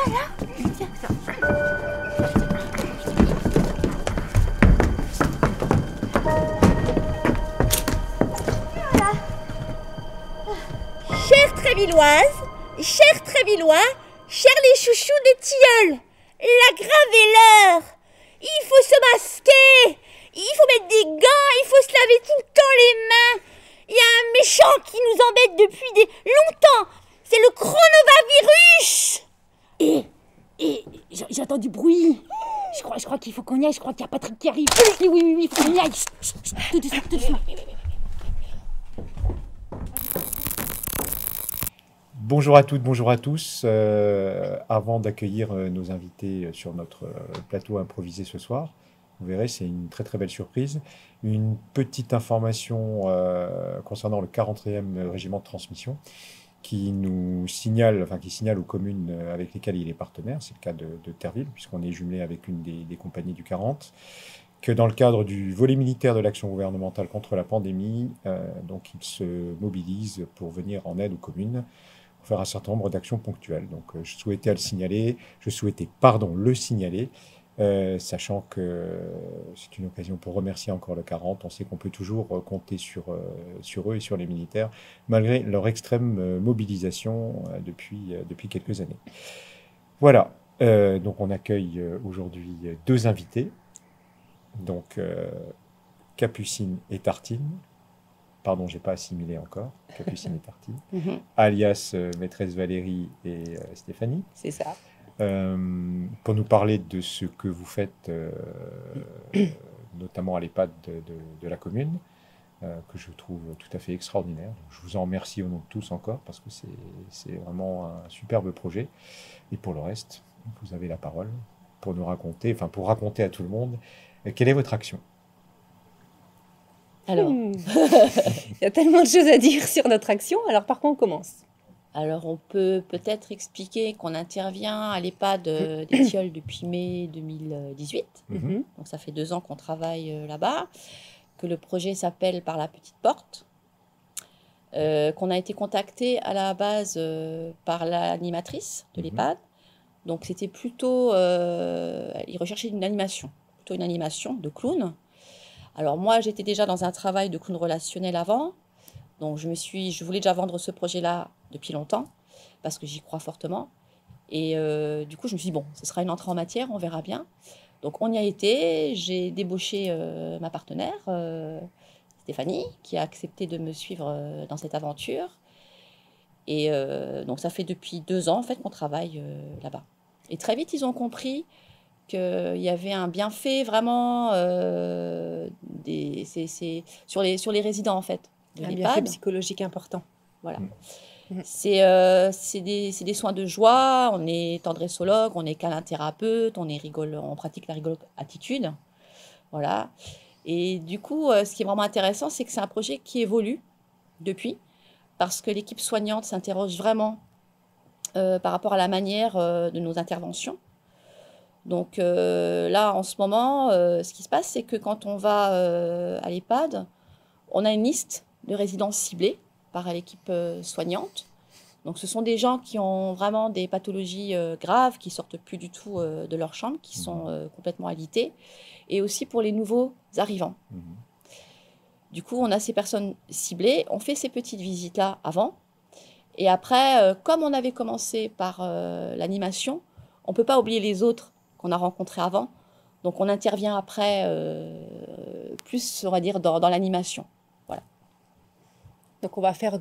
Tiens, ça. Voilà. Chère Trévilloise, chers Trévillois, chers les chouchous des tilleuls, la grave est l'heure. Il faut se masquer, il faut mettre des gants, il faut se laver tout le temps les mains. Il y a un méchant qui nous embête depuis longtemps. C'est le coronavirus. J'ai entendu du bruit. Je crois qu'il faut qu'on y aille. Je crois qu'il y a Patrick qui arrive. Oui, il faut qu'on y aille. Chut, tout doucement, tout doucement. Bonjour à toutes, bonjour à tous. Avant d'accueillir nos invités sur notre plateau improvisé ce soir, vous verrez, c'est une très très belle surprise. Une petite information concernant le 40e régiment de transmission qui nous signale, qui signale aux communes avec lesquelles il est partenaire, c'est le cas de Terville, puisqu'on est jumelé avec une des compagnies du 40, que dans le cadre du volet militaire de l'action gouvernementale contre la pandémie, donc il se mobilise pour venir en aide aux communes, pour faire un certain nombre d'actions ponctuelles. Donc je souhaitais le signaler, sachant que c'est une occasion pour remercier encore le 40. On sait qu'on peut toujours compter sur eux et sur les militaires, malgré leur extrême mobilisation depuis quelques années. Voilà, donc on accueille aujourd'hui deux invités, donc Capucine et Tartine. Pardon, je n'ai pas assimilé encore, Capucine et Tartine, alias Maîtresse Valérie et Stéphanie. C'est ça. Pour nous parler de ce que vous faites, notamment à l'EHPAD de la commune, que je trouve tout à fait extraordinaire. Donc, je vous en remercie au nom de tous encore, parce que c'est vraiment un superbe projet. Et pour le reste, vous avez la parole pour nous raconter, pour raconter à tout le monde, quelle est votre action. Alors, il y a tellement de choses à dire sur notre action. Alors, par quoi on commence? Alors, on peut peut-être expliquer qu'on intervient à l'EHPAD des Tilleuls depuis mai 2018. Donc, ça fait 2 ans qu'on travaille là-bas, que le projet s'appelle Par la petite porte, qu'on a été contacté à la base par l'animatrice de l'EHPAD. Donc, c'était plutôt... il recherchait une animation de clown. Alors, moi, j'étais déjà dans un travail de clown relationnel avant. Donc, je voulais déjà vendre ce projet-là depuis longtemps, parce que j'y crois fortement. Et du coup, je me suis dit, bon, ce sera une entrée en matière, on verra bien. Donc, on y a été. J'ai débauché ma partenaire, Stéphanie, qui a accepté de me suivre dans cette aventure. Et donc, ça fait depuis 2 ans, en fait, qu'on travaille là-bas. Et très vite, ils ont compris qu'il y avait un bienfait vraiment sur les résidents, en fait. Un bienfait psychologique important. Voilà. C'est des soins de joie, on est tendressologue, on est câlin thérapeute, on pratique la rigolo attitude. Voilà. Et du coup, ce qui est vraiment intéressant, c'est que c'est un projet qui évolue depuis, parce que l'équipe soignante s'interroge vraiment par rapport à la manière de nos interventions. Donc là, en ce moment, ce qui se passe, c'est que quand on va à l'EHPAD, on a une liste de résidents ciblés par l'équipe soignante. Donc, ce sont des gens qui ont vraiment des pathologies graves, qui sortent plus du tout de leur chambre, qui sont complètement alités, et aussi pour les nouveaux arrivants. Du coup, on a ces personnes ciblées, on fait ces petites visites-là avant, et après, comme on avait commencé par l'animation, on ne peut pas oublier les autres qu'on a rencontrés avant, donc on intervient après, plus, on va dire, dans l'animation. Voilà. Donc, on va faire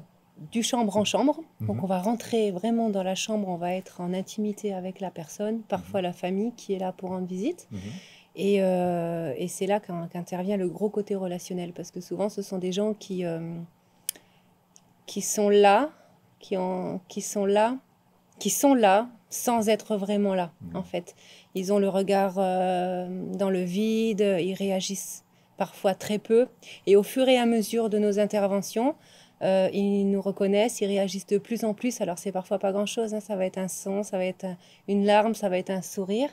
du chambre en chambre. Donc, on va rentrer vraiment dans la chambre. On va être en intimité avec la personne, parfois la famille qui est là pour rendre visite. Et c'est là qu'intervient le gros côté relationnel. Parce que souvent, ce sont des gens qui sont là, qui sont là sans être vraiment là, en fait. Ils ont le regard dans le vide, ils réagissent parfois très peu. Et au fur et à mesure de nos interventions, ils nous reconnaissent, ils réagissent de plus en plus. Alors, c'est parfois pas grand-chose, hein. Ça va être un son, ça va être une larme, ça va être un sourire.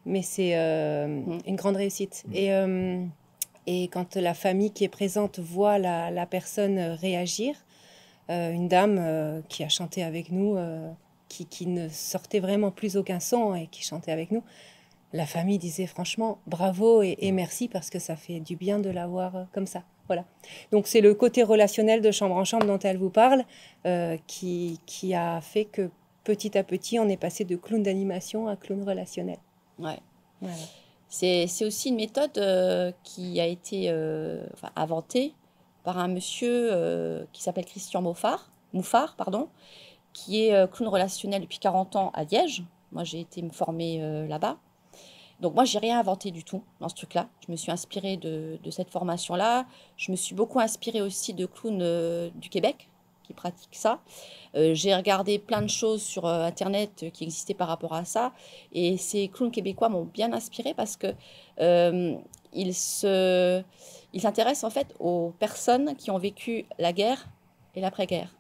Mais c'est une grande réussite. Et quand la famille qui est présente voit la personne réagir, une dame qui a chanté avec nous qui ne sortait vraiment plus aucun son et qui chantait avec nous, la famille disait franchement bravo et merci parce que ça fait du bien de l'avoir comme ça. Voilà. Donc c'est le côté relationnel de chambre en chambre dont elle vous parle qui a fait que petit à petit on est passé de clown d'animation à clown relationnel. Ouais. Voilà. C'est aussi une méthode qui a été inventée par un monsieur qui s'appelle Christian Mouffard, pardon, qui est clown relationnel depuis 40 ans à Liège. Moi, j'ai été me former là-bas. Donc moi, j'ai rien inventé du tout dans ce truc-là. Je me suis inspirée de cette formation-là. Je me suis beaucoup inspirée aussi de clowns du Québec qui pratiquent ça. J'ai regardé plein de choses sur Internet qui existaient par rapport à ça. Et ces clowns québécois m'ont bien inspirée parce que ils s'intéressent en fait aux personnes qui ont vécu la guerre et l'après-guerre.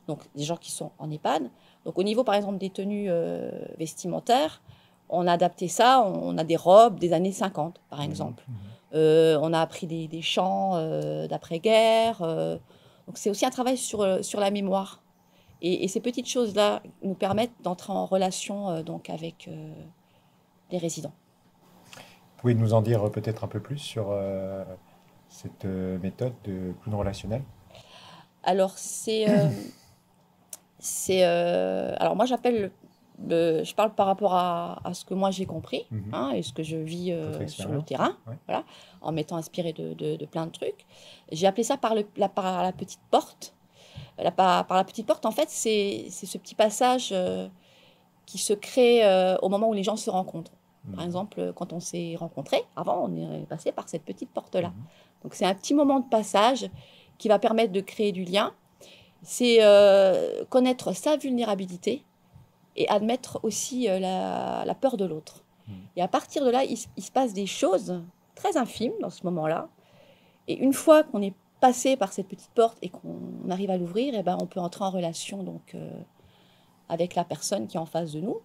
Donc des gens qui sont en EHPAD. Donc au niveau par exemple des tenues vestimentaires, on a adapté ça, on a des robes des années 50, par exemple. On a appris des chants d'après-guerre. Donc, c'est aussi un travail sur la mémoire. Et ces petites choses-là nous permettent d'entrer en relation donc, avec les résidents. Vous pouvez nous en dire peut-être un peu plus sur cette méthode de clown relationnel? Alors, alors moi, je parle par rapport à ce que moi j'ai compris et ce que je vis sur le terrain, voilà, en m'étant inspirée de plein de trucs. J'ai appelé ça par la petite porte. Par la petite porte, en fait, c'est ce petit passage qui se crée au moment où les gens se rencontrent. Par exemple, quand on s'est rencontrés, avant, on est passé par cette petite porte-là. Donc, c'est un petit moment de passage qui va permettre de créer du lien. C'est connaître sa vulnérabilité et admettre aussi la peur de l'autre. Et à partir de là, il se passe des choses très infimes dans ce moment-là. Et une fois qu'on est passé par cette petite porte et qu'on arrive à l'ouvrir, eh ben, on peut entrer en relation donc, avec la personne qui est en face de nous.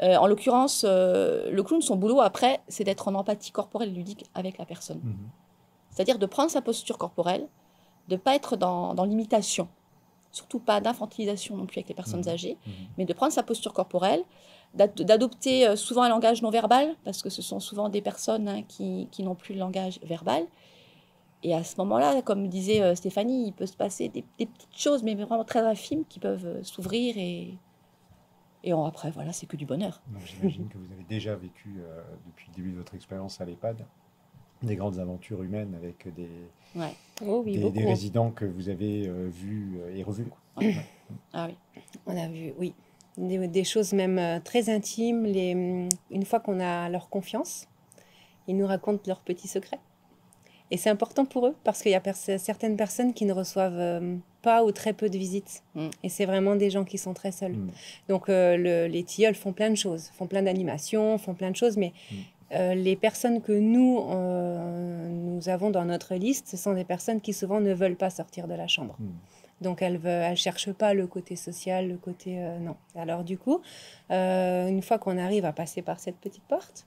En l'occurrence, le clown, son boulot après, c'est d'être en empathie corporelle ludique avec la personne. C'est-à-dire de prendre sa posture corporelle, de ne pas être dans l'imitation. Surtout pas d'infantilisation non plus avec les personnes âgées, mais de prendre sa posture corporelle, d'adopter souvent un langage non verbal, parce que ce sont souvent des personnes qui n'ont plus le langage verbal. Et à ce moment-là, comme disait Stéphanie, il peut se passer des petites choses, mais vraiment très infimes, qui peuvent s'ouvrir et après, voilà, c'est que du bonheur. J'imagine que vous avez déjà vécu, depuis le début de votre expérience à l'EHPAD, des grandes aventures humaines avec des résidents que vous avez vus et revus. Ah oui. On a vu, oui, des choses même très intimes. Une fois qu'on a leur confiance, ils nous racontent leurs petits secrets. Et c'est important pour eux parce qu'il y a certaines personnes qui ne reçoivent pas ou très peu de visites. Et c'est vraiment des gens qui sont très seuls. Donc les tilleuls font plein de choses, font plein d'animations, font plein de choses, mais les personnes que nous avons dans notre liste, ce sont des personnes qui souvent ne veulent pas sortir de la chambre. Donc elles ne cherchent pas le côté social, le côté... non. Alors du coup, une fois qu'on arrive à passer par cette petite porte,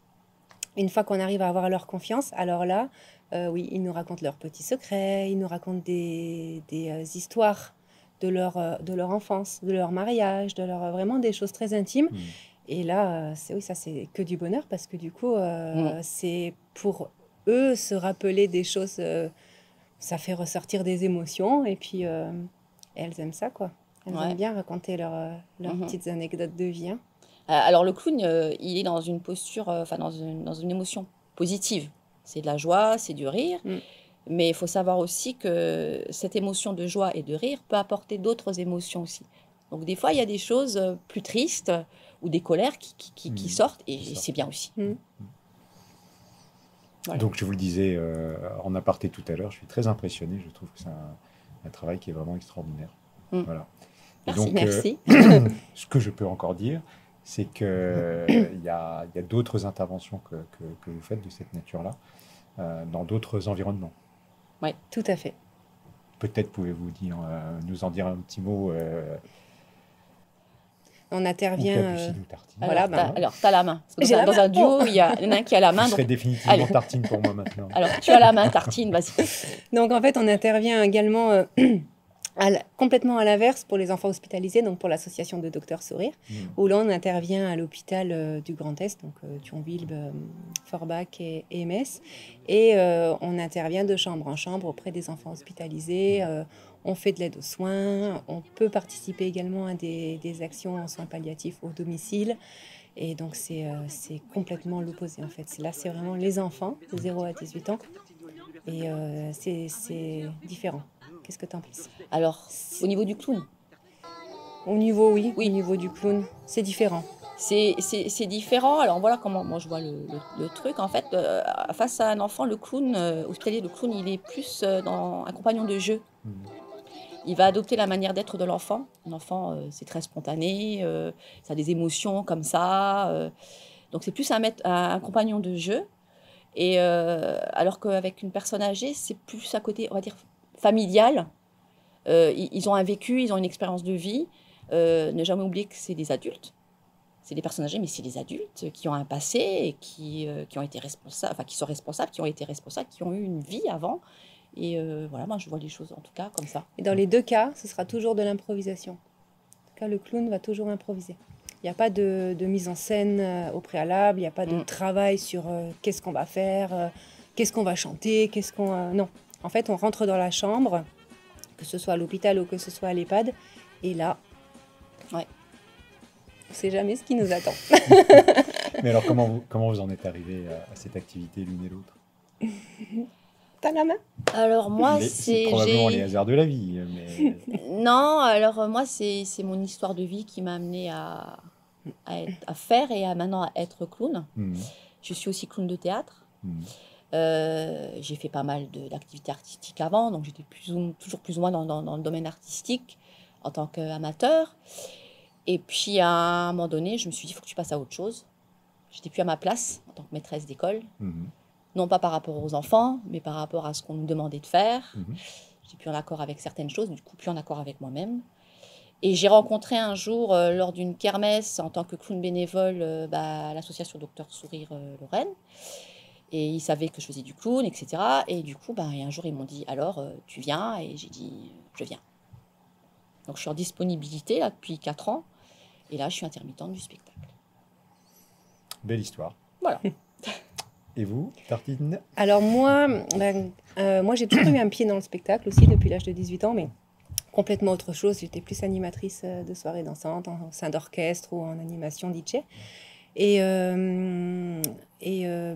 une fois qu'on arrive à avoir leur confiance, alors là, oui, ils nous racontent leurs petits secrets, ils nous racontent des histoires de leur enfance, de leur mariage, vraiment des choses très intimes. Et là, ça c'est que du bonheur parce que du coup, c'est pour eux se rappeler des choses, ça fait ressortir des émotions et puis elles aiment ça, quoi. Elles aiment bien raconter leurs petites anecdotes de vie. Alors le clown, il est dans une posture, dans une émotion positive. C'est de la joie, c'est du rire. Mais il faut savoir aussi que cette émotion de joie et de rire peut apporter d'autres émotions aussi. Donc des fois, il y a des choses plus tristes ou des colères qui sortent et c'est bien aussi. Voilà. Donc je vous le disais en aparté tout à l'heure, je suis très impressionné. Je trouve que c'est un travail qui est vraiment extraordinaire. Voilà. Merci. Ce que je peux encore dire, c'est qu'il y a d'autres interventions que vous faites de cette nature-là dans d'autres environnements. Oui, tout à fait. Peut-être pouvez-vous nous en dire un petit mot. On intervient. Alors, tu as la main. Parce que dans un duo, il y en a un qui a la main. Ce serait définitivement Tartine pour moi maintenant. Alors, tu as la main, Tartine, vas-y. Donc, en fait, on intervient également Complètement à l'inverse pour les enfants hospitalisés, donc pour l'association de Docteur Sourire, où là on intervient à l'hôpital du Grand Est, donc Thionville, Forbach et Metz, et on intervient de chambre en chambre auprès des enfants hospitalisés. On fait de l'aide aux soins, on peut participer également à des actions en soins palliatifs au domicile. Et donc c'est complètement l'opposé en fait. Là c'est vraiment les enfants de 0 à 18 ans et c'est différent. Qu'est-ce que tu en penses? Alors, au niveau du clown, Au niveau, oui, au niveau du clown, c'est différent. c'est différent. Alors voilà comment moi je vois le truc. En fait, face à un enfant, le clown hospitalier, le clown, il est plus dans un compagnon de jeu. Il va adopter la manière d'être de l'enfant. L'enfant, c'est très spontané, ça a des émotions comme ça. Donc c'est plus un compagnon de jeu. Et alors qu'avec une personne âgée, c'est plus à côté, on va dire, familial. Ils ont un vécu, ils ont une expérience de vie. Ne jamais oublier que c'est des adultes. C'est des personnes âgées, mais c'est des adultes qui ont un passé et qui ont été responsables, enfin qui sont responsables, qui ont été responsables, qui ont eu une vie avant. Et voilà, moi je vois les choses en tout cas comme ça. Et dans les deux cas, ce sera toujours de l'improvisation. En tout cas, le clown va toujours improviser. Il n'y a pas de mise en scène au préalable, il n'y a pas de travail sur qu'est-ce qu'on va faire, qu'est-ce qu'on va chanter, non. En fait, on rentre dans la chambre, que ce soit à l'hôpital ou que ce soit à l'EHPAD, et là, Ouais. on ne sait jamais ce qui nous attend. Mais alors, comment vous en êtes arrivés à cette activité l'une et l'autre? T'as la main? Alors moi, C'est probablement les hasards de la vie. Mais... Non, alors moi, c'est mon histoire de vie qui m'a amenée à faire et maintenant à être clown. Je suis aussi clown de théâtre. J'ai fait pas mal d'activités artistiques avant, donc j'étais toujours plus ou moins dans le domaine artistique en tant qu'amateur. Et puis à un moment donné, je me suis dit, il faut que tu passes à autre chose. J'étais plus à ma place en tant que maîtresse d'école. Non pas par rapport aux enfants, mais par rapport à ce qu'on nous demandait de faire. J'étais plus en accord avec certaines choses, du coup plus en accord avec moi-même. Et j'ai rencontré un jour, lors d'une kermesse, en tant que clown bénévole, l'association Docteur Sourire Lorraine. Et ils savaient que je faisais du clown, etc. Et du coup, et un jour, ils m'ont dit, alors, tu viens? Et j'ai dit, je viens. Donc, je suis en disponibilité là, depuis 4 ans. Et là, je suis intermittente du spectacle. Belle histoire. Voilà. Et vous, Tartine? Alors moi j'ai toujours eu un pied dans le spectacle aussi depuis l'âge de 18 ans, mais complètement autre chose. J'étais plus animatrice de soirées dansantes, en sein d'orchestre ou en animation DJ. Et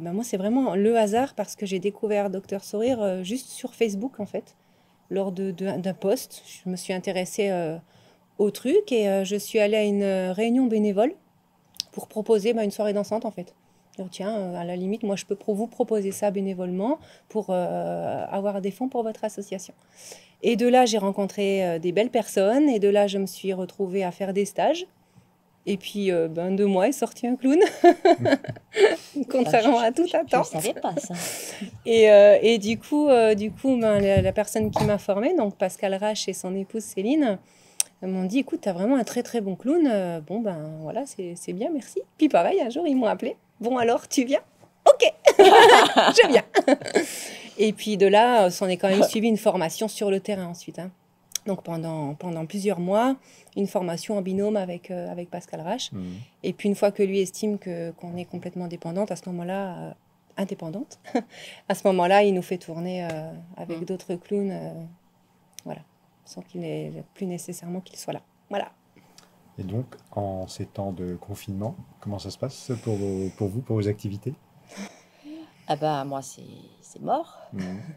moi, c'est vraiment le hasard parce que j'ai découvert Docteur Sourire juste sur Facebook, en fait, lors d'un post. Je me suis intéressée au truc et je suis allée à une réunion bénévole pour proposer une soirée dansante, en fait. Alors, tiens, à la limite, moi, je peux vous proposer ça bénévolement pour avoir des fonds pour votre association. Et de là, j'ai rencontré des belles personnes. Et de là, je me suis retrouvée à faire des stages. Et puis, 2 mois est sorti un clown. Contrairement à toute attente. Je ne savais pas ça. Et du coup, la personne qui m'a formée, donc Pascal Rache et son épouse Céline, m'ont dit, écoute, tu as vraiment un très très bon clown. Voilà, c'est bien, merci. Puis pareil, un jour, ils m'ont appelé. Bon, alors, tu viens? Ok, je viens. Et puis de là, on est quand même suivi une formation sur le terrain ensuite. Donc pendant plusieurs mois, une formation en binôme avec Pascal Rache. Et puis une fois que lui estime qu'on est complètement dépendante, à ce moment-là, indépendante, à ce moment-là, il nous fait tourner avec d'autres clowns, voilà, sans qu'il n'ait plus nécessairement qu'il soit là. Voilà. Et donc, en ces temps de confinement, comment ça se passe pour vous, pour vos activités? Moi, c'est mort.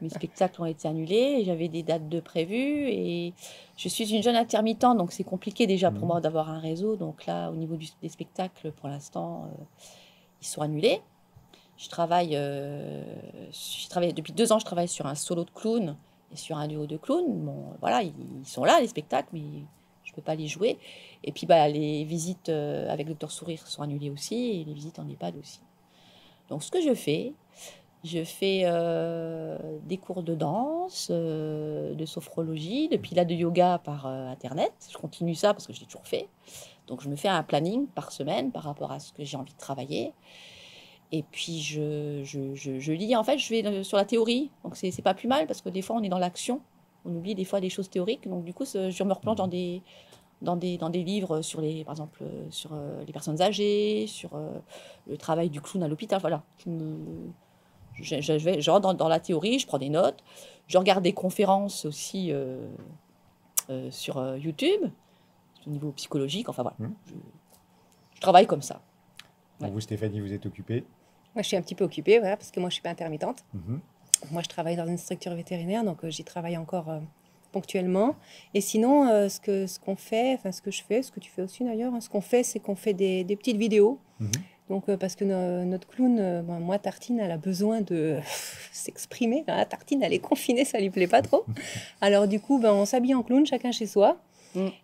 Mes spectacles ont été annulés. J'avais des dates de prévues. Et je suis une jeune intermittente, donc c'est compliqué déjà pour moi d'avoir un réseau. Donc là, au niveau des spectacles, pour l'instant, ils sont annulés. Je travaille depuis 2 ans, je travaille sur un solo de clown et sur un duo de clown. Bon, voilà, ils sont là, les spectacles, mais je ne peux pas les jouer. Et puis, les visites avec Docteur Sourire sont annulées aussi, et les visites en EHPAD aussi. Donc, ce que je fais des cours de danse, de sophrologie, de pilates, de yoga par Internet. Je continue ça parce que je l'ai toujours fait. Donc, je me fais un planning par semaine par rapport à ce que j'ai envie de travailler. Et puis, je lis. En fait, je vais sur la théorie. Donc, c'est pas plus mal parce que des fois, on est dans l'action. On oublie des fois des choses théoriques. Donc, du coup, je me replonge dans des livres sur par exemple, sur les personnes âgées, sur le travail du clown à l'hôpital. Voilà. Je rentre dans la théorie, je prends des notes. Je regarde des conférences aussi sur YouTube, au niveau psychologique. Enfin, voilà. Je travaille comme ça. Ouais. Vous, Stéphanie, vous êtes occupée? Moi, je suis un petit peu occupée, voilà, parce que moi, je ne suis pas intermittente. Mm-hmm. Moi, je travaille dans une structure vétérinaire, donc j'y travaille encore ponctuellement. Et sinon, ce qu'on fait, enfin ce que je fais, ce que tu fais aussi d'ailleurs, ce qu'on fait, c'est qu'on fait des petites vidéos. Mm-hmm. Donc, parce que notre clown, moi, Tartine, elle a besoin de s'exprimer. Tartine, elle est confinée, ça lui plaît pas trop. Alors, du coup, on s'habille en clown, chacun chez soi.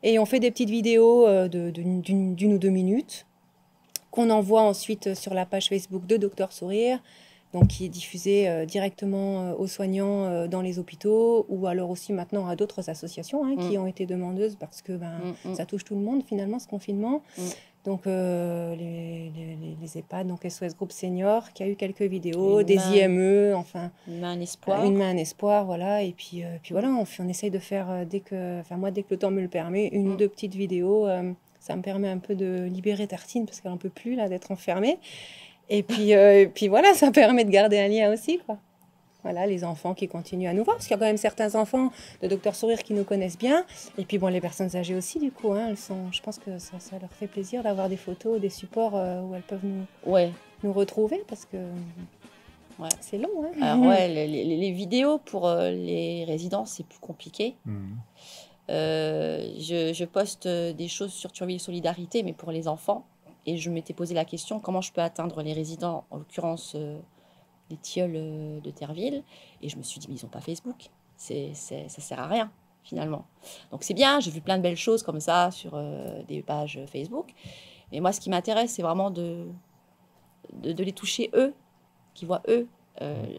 Et on fait des petites vidéos d'une ou 2 minutes qu'on envoie ensuite sur la page Facebook de Docteur Sourire, donc qui est diffusée directement aux soignants dans les hôpitaux, ou alors aussi maintenant à d'autres associations qui ont été demandeuses, parce que ça touche tout le monde finalement, ce confinement. Donc les EHPAD, donc SOS Groupe Senior, qui a eu quelques vidéos, des IME, enfin... Une main, un espoir. Une main, un espoir, voilà. Et puis voilà, on essaye de faire, dès que le temps me le permet, 1 ou 2 petites vidéos. Ça me permet un peu de libérer Tartine, parce qu'elle n'en peut plus là, d'être enfermée. Et puis voilà, ça permet de garder un lien aussi, quoi. Voilà, les enfants qui continuent à nous voir, parce qu'il y a quand même certains enfants de Docteur Sourire qui nous connaissent bien. Et puis bon, les personnes âgées aussi, du coup, je pense que ça leur fait plaisir d'avoir des photos, des supports où elles peuvent nous retrouver, parce que c'est long. Alors les vidéos pour les résidents, c'est plus compliqué. Je poste des choses sur Turville Solidarité, mais pour les enfants. Et je m'étais posé la question, comment je peux atteindre les résidents, en l'occurrence les tilleuls de Terreville. Et je me suis dit, mais ils n'ont pas Facebook. Ça ne sert à rien, finalement. Donc c'est bien, j'ai vu plein de belles choses comme ça sur des pages Facebook. Mais moi, ce qui m'intéresse, c'est vraiment de les toucher eux, qui voient eux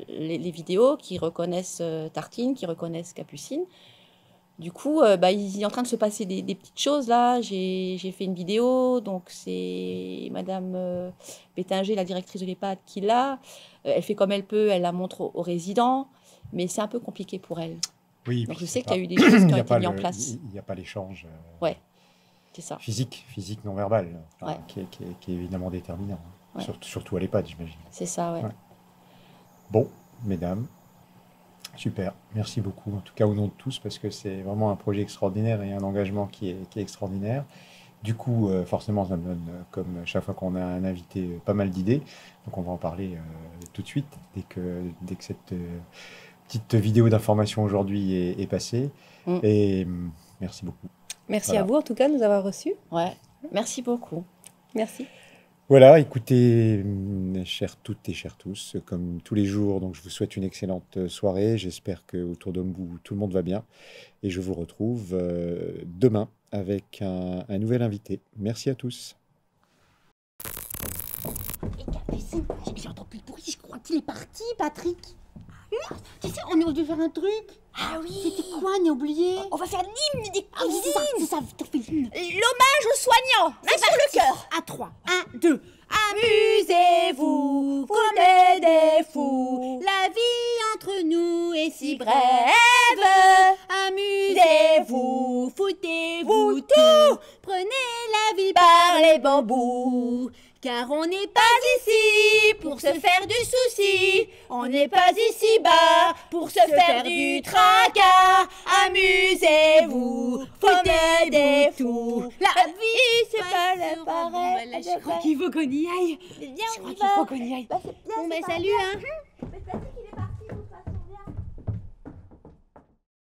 les vidéos, qui reconnaissent Tartine, qui reconnaissent Capucine. Du coup, il est en train de se passer des petites choses là. J'ai fait une vidéo, donc c'est Madame Pétinger, la directrice de l'EHPAD, qui l'a. Elle fait comme elle peut, elle la montre aux résidents, mais c'est un peu compliqué pour elle. Oui, donc je sais qu'il y a eu des choses qui ont été mises en place. Il n'y a pas l'échange c'est ça. Physique non verbal, qui est évidemment déterminant. Surtout à l'EHPAD, j'imagine. C'est ça, ouais. Bon, mesdames. Super, merci beaucoup, en tout cas au nom de tous, parce que c'est vraiment un projet extraordinaire et un engagement qui est extraordinaire. Du coup, forcément, ça me donne, comme chaque fois qu'on a un invité, pas mal d'idées. Donc on va en parler tout de suite, dès que cette petite vidéo d'information aujourd'hui est passée. Et merci beaucoup. Merci à vous, en tout cas, de nous avoir reçus. Ouais, merci beaucoup. Merci. Voilà, écoutez, chères toutes et chers tous, comme tous les jours, donc je vous souhaite une excellente soirée. J'espère qu'autour de vous, tout le monde va bien. Et je vous retrouve demain avec un nouvel invité. Merci à tous. J'ai entendu le bruit, je crois qu'il est parti, Patrick. Tu sais, on devait faire un truc. Ah oui. C'était quoi, on a oublié? On va faire l'hymne des cuisines. C'est ça, l'hommage aux soignants. Main sur le cœur. À 3. 1, 2. Amusez-vous, foutez des fous. La vie entre nous est si brève. Amusez-vous, foutez-vous tout. Prenez la vie par les bambous. Car on n'est pas ici pour se faire du souci. On n'est pas ici-bas pour se faire du tracas. Amusez-vous, foutez des fous. La vie, c'est pas le pareil. Je crois qu'il faut qu'on y aille. Je crois qu'il faut qu'on y aille. Bon, salut, hein.